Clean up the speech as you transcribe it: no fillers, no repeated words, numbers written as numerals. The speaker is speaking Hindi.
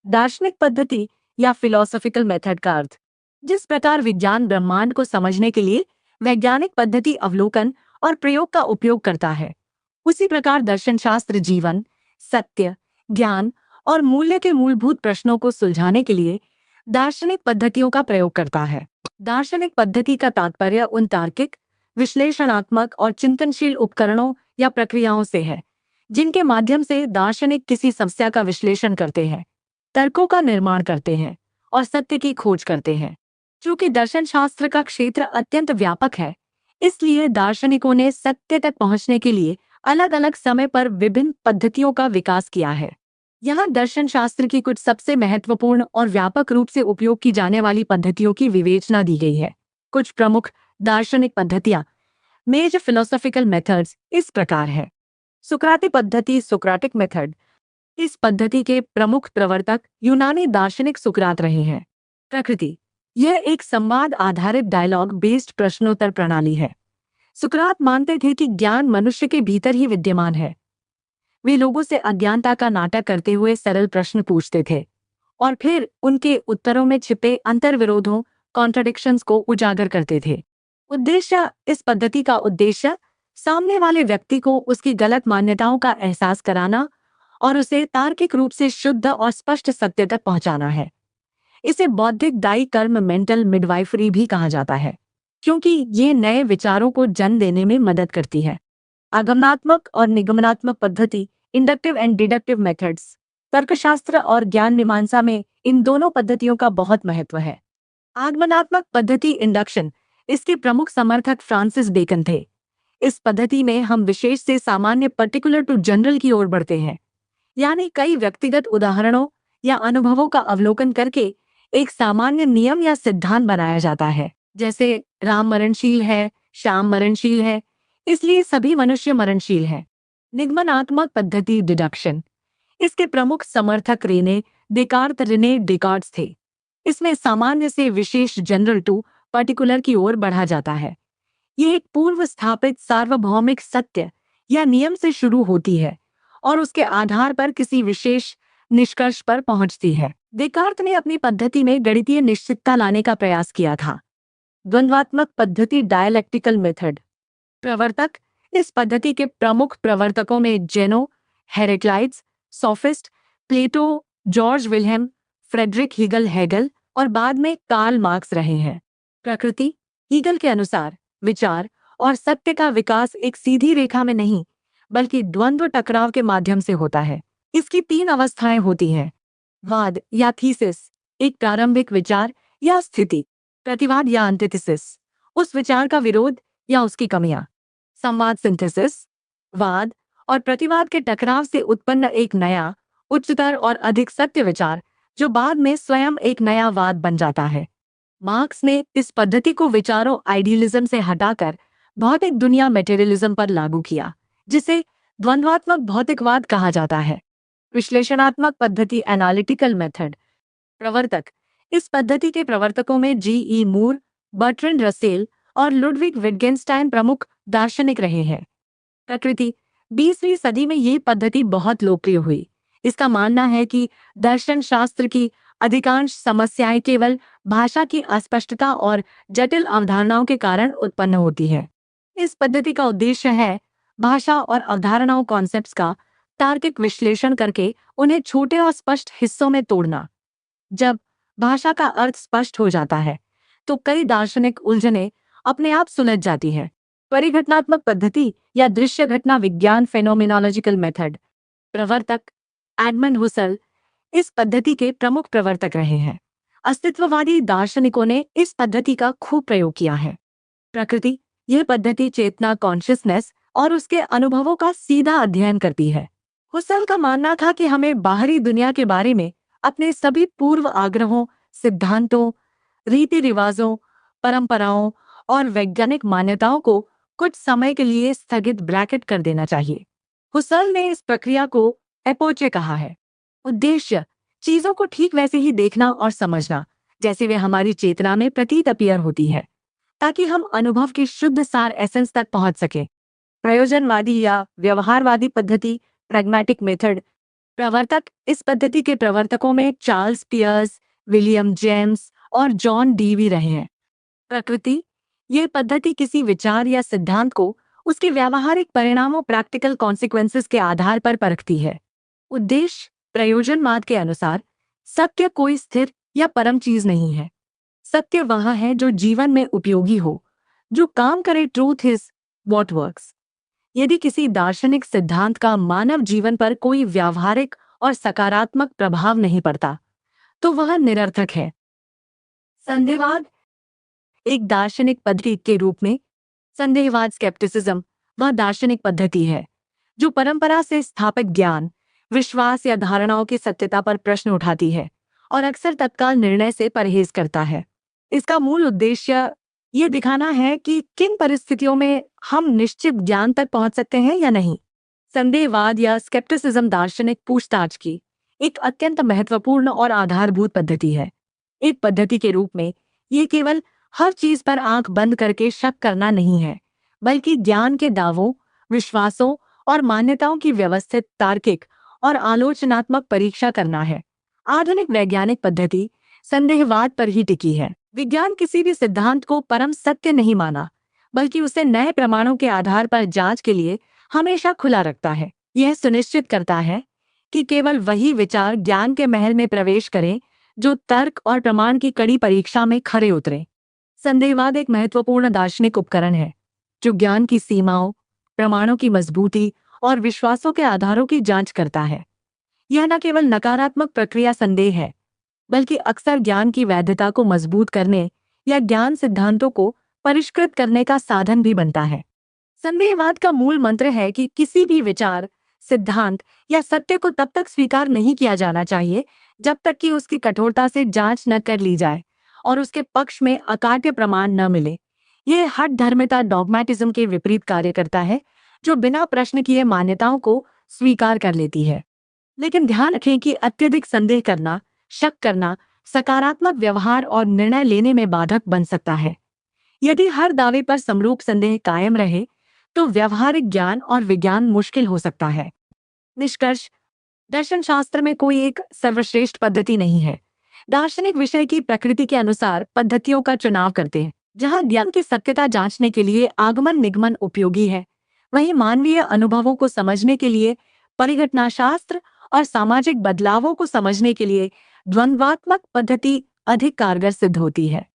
दार्शनिक पद्धति या फिलोसॉफिकल मेथड का अर्थ। जिस प्रकार विज्ञान ब्रह्मांड को समझने के लिए वैज्ञानिक पद्धति, अवलोकन और प्रयोग का उपयोग करता है, उसी प्रकार दर्शन शास्त्र जीवन, सत्य, ज्ञान और मूल्य के मूलभूत प्रश्नों को सुलझाने के लिए दार्शनिक पद्धतियों का प्रयोग करता है। दार्शनिक पद्धति का तात्पर्य उन तार्किक, विश्लेषणात्मक और चिंतनशील उपकरणों या प्रक्रियाओं से है जिनके माध्यम से दार्शनिक किसी समस्या का विश्लेषण करते हैं, तर्कों का निर्माण करते हैं और सत्य की खोज करते हैं। चूंकि दर्शन शास्त्र का क्षेत्र अत्यंत व्यापक है, इसलिए दार्शनिकों ने सत्य तक पहुंचने के लिए अलग अलग समय पर विभिन्न पद्धतियों का विकास किया है। यहाँ दर्शन शास्त्र की कुछ सबसे महत्वपूर्ण और व्यापक रूप से उपयोग की जाने वाली पद्धतियों की विवेचना दी गई है। कुछ प्रमुख दार्शनिक पद्धतियां, मेजर फिलोसॉफिकल मेथड्स, इस प्रकार है। सुकराती पद्धति, सोक्रेटिक मेथड। इस पद्धति के प्रमुख प्रवर्तक यूनानी दार्शनिक सुकरात रहे हैं। प्रकृति, यह एक संवाद आधारित डायलॉग बेस्ड प्रश्नोत्तर प्रणाली है। सुकरात मानते थे कि ज्ञान मनुष्य के भीतर ही विद्यमान है। वे लोगों से अज्ञानता का नाटक करते हुए सरल प्रश्न पूछते थे और फिर उनके उत्तरों में छिपे अंतर्विरोधों, कॉन्ट्रडिक्शंस को उजागर करते थे। इस पद्धति का उद्देश्य सामने वाले व्यक्ति को उसकी गलत मान्यताओं का एहसास कराना और उसे तार्किक रूप से शुद्ध और स्पष्ट सत्य तक पहुंचाना है। इसे बौद्धिक दायी कर्म, मेंटल मिडवाइफरी भी कहा जाता है, क्योंकि ये नए विचारों को जन्म देने में मदद करती है। आगमनात्मक और निगमनात्मक पद्धति, इंडक्टिव एंड डिडक्टिव मेथड्स। तर्कशास्त्र और ज्ञान मीमांसा में इन दोनों पद्धतियों का बहुत महत्व है। आगमनात्मक पद्धति, इंडक्शन, इसके प्रमुख समर्थक फ्रांसिस बेकन थे। इस पद्धति में हम विशेष से सामान्य, पर्टिकुलर टू जनरल की ओर बढ़ते हैं, यानी कई व्यक्तिगत उदाहरणों या अनुभवों का अवलोकन करके एक सामान्य नियम या सिद्धांत बनाया जाता है। जैसे राम मरणशील है, श्याम मरणशील है, इसलिए सभी मनुष्य मरणशील हैं। निगमनात्मक पद्धति, डिडक्शन, इसके प्रमुख समर्थक रेने डेकार्ट्स थे। इसमें सामान्य से विशेष, जनरल टू पर्टिकुलर की ओर बढ़ा जाता है। यह एक पूर्व स्थापित सार्वभौमिक सत्य या नियम से शुरू होती है और उसके आधार पर किसी विशेष निष्कर्ष पर पहुंचती है। डेकार्ट ने अपनी पद्धति में गणितीय निश्चितता लाने का प्रयास किया था। द्वंद्वात्मक पद्धति, डायलेक्टिकल मेथड। प्रवर्तक, इस पद्धति के प्रमुख प्रवर्तकों में जेनो, हेरेक्लाइट्स, सोफिस्ट, प्लेटो, जॉर्ज विल्हेम, फ्रेडरिक हेगल और बाद में कार्ल मार्क्स रहे हैं। प्रकृति, हीगल के अनुसार विचार और सत्य का विकास एक सीधी रेखा में नहीं, बल्कि द्वंद्व टकराव के माध्यम से होता है। इसकी 3 अवस्थाएं होती हैं। वाद या थीसिस, एक प्रारंभिक विचार या स्थिति। प्रतिवाद या एंटीथेसिस, उस विचार का विरोध या उसकी कमियां। संवाद, सिंथेसिस, वाद और प्रतिवाद के टकराव से उत्पन्न एक नया, उच्चतर और अधिक सत्य विचार जो बाद में स्वयं एक नया वाद बन जाता है। मार्क्स ने इस पद्धति को विचारों, आइडियलिज्म से हटाकर भौतिक दुनिया, मेटेरियलिज्म पर लागू किया, जिसे द्वंद्वात्मक भौतिकवाद कहा जाता है। विश्लेषणात्मक पद्धति, एनालिटिकल मेथड। प्रवर्तक, इस पद्धति के प्रवर्तकों में जी.ई. मूर, बर्ट्रैंड रसेल और लुडविग विटगेनस्टाइन प्रमुख दार्शनिक रहे हैं। प्रकृति, 20वीं सदी में ये पद्धति बहुत लोकप्रिय हुई। इसका मानना है कि दर्शन शास्त्र की अधिकांश समस्याएं केवल भाषा की अस्पष्टता और जटिल अवधारणाओं के कारण उत्पन्न होती है। इस पद्धति का उद्देश्य है भाषा और अवधारणाओं, कॉन्सेप्ट्स का तार्किक विश्लेषण करके उन्हें छोटे और स्पष्ट हिस्सों में तोड़ना। जब भाषा का अर्थ स्पष्ट हो जाता है तो कई दार्शनिक उलझनें अपने आप सुलझ जाती हैं। परिघटनात्मक पद्धति या दृश्य घटना विज्ञान, फेनोमेनोलॉजिकल मेथड। प्रवर्तक एडमंड हुसल इस पद्धति के प्रमुख प्रवर्तक रहे हैं। अस्तित्ववादी दार्शनिकों ने इस पद्धति का खूब प्रयोग किया है। प्रकृति, यह पद्धति चेतना, कॉन्शियसनेस और उसके अनुभवों का सीधा अध्ययन करती है। हुसल का मानना था कि हमें बाहरी दुनिया के बारे में अपने सभी पूर्व आग्रहों, सिद्धांतों, रीति रिवाजों, परंपराओं और वैज्ञानिक मान्यताओं को कुछ समय के लिए स्थगित ब्रैकेट कर देना चाहिए। हुसल ने इस प्रक्रिया को एपोचे कहा है। उद्देश्य, चीजों को ठीक वैसे ही देखना और समझना जैसे वे हमारी चेतना में प्रतीत अपीयर होती है, ताकि हम अनुभव की शुद्ध सार एसेंस तक पहुंच सके। प्रयोजनवादी या व्यवहारवादी पद्धति, प्रैग्मैटिक मेथड। प्रवर्तक इस पद्धति के प्रवर्तकों में चार्ल्स पियर्स, विलियम जेम्स और जॉन डीवी रहे हैं। प्रकृति यह पद्धति किसी विचार या सिद्धांत को उसके व्यावहारिक परिणामों प्रैक्टिकल कॉन्सिक्वेंसेस के आधार पर परखती है। उद्देश्य प्रयोजनवाद के अनुसार सत्य कोई स्थिर या परम चीज नहीं है। सत्य वह है जो जीवन में उपयोगी हो, जो काम करे। Truth is what works. यदि किसी दार्शनिक सिद्धांत का मानव जीवन पर कोई व्यावहारिक और सकारात्मक प्रभाव नहीं पड़ता तो वह निरर्थक है। संदेहवाद एक दार्शनिक पद्धति के रूप में संदेहवाद स्केप्टिसिज्म वह दार्शनिक पद्धति है जो परंपरा से स्थापित ज्ञान, विश्वास या धारणाओं की सत्यता पर प्रश्न उठाती है और अक्सर तत्काल निर्णय से परहेज करता है। इसका मूल उद्देश्य ये दिखाना है कि किन परिस्थितियों में हम निश्चित ज्ञान तक पहुंच सकते हैं या नहीं। संदेहवाद या स्केप्टिसिज्म दार्शनिक पूछताछ की एक अत्यंत महत्वपूर्ण और आधारभूत पद्धति है। एक पद्धति के रूप में ये केवल हर चीज पर आंख बंद करके शक करना नहीं है, बल्कि ज्ञान के दावों, विश्वासों और मान्यताओं की व्यवस्थित, तार्किक और आलोचनात्मक परीक्षा करना है। आधुनिक वैज्ञानिक पद्धति संदेहवाद पर ही टिकी है। विज्ञान किसी भी सिद्धांत को परम सत्य नहीं माना, बल्कि उसे नए प्रमाणों के आधार पर जांच के लिए हमेशा खुला रखता है। यह सुनिश्चित करता है कि केवल वही विचार ज्ञान के महल में प्रवेश करें जो तर्क और प्रमाण की कड़ी परीक्षा में खरे उतरे। संदेहवाद एक महत्वपूर्ण दार्शनिक उपकरण है जो ज्ञान की सीमाओं, प्रमाणों की मजबूती और विश्वासों के आधारों की जांच करता है। यह न केवल नकारात्मक प्रक्रिया संदेह है, बल्कि अक्सर ज्ञान की वैधता को मजबूत करने या ज्ञान सिद्धांतों को परिष्कृत करने का साधन भी बनता है। संदेहवाद का मूल मंत्र है कि किसी भी विचार, सिद्धांत या सत्य को तब तक स्वीकार नहीं किया जाना चाहिए जब तक कि उसकी कठोरता से जांच न कर ली जाए और उसके पक्ष में अकाट्य प्रमाण न मिले। यह हठ धर्मिता डॉगमेटिज्म के विपरीत कार्य करता है, जो बिना प्रश्न किए मान्यताओं को स्वीकार कर लेती है। लेकिन ध्यान रखें कि अत्यधिक संदेह करना, शक करना सकारात्मक व्यवहार और निर्णय लेने में बाधक बन सकता है। यदि हर दावे पर समरूप संदेह कायम रहे तो व्यवहारिक ज्ञान और विज्ञान मुश्किल हो सकता है। निष्कर्ष, दर्शन शास्त्र में कोई एक सर्वश्रेष्ठ पद्धति नहीं है। दार्शनिक विषय की प्रकृति के अनुसार पद्धतियों का चुनाव करते हैं। जहां ज्ञान की सत्यता जांचने के लिए आगमन निगमन उपयोगी है, वहीं मानवीय अनुभवों को समझने के लिए परिघटनाशास्त्र और सामाजिक बदलावों को समझने के लिए द्वंद्वात्मक पद्धति अधिक कारगर सिद्ध होती है।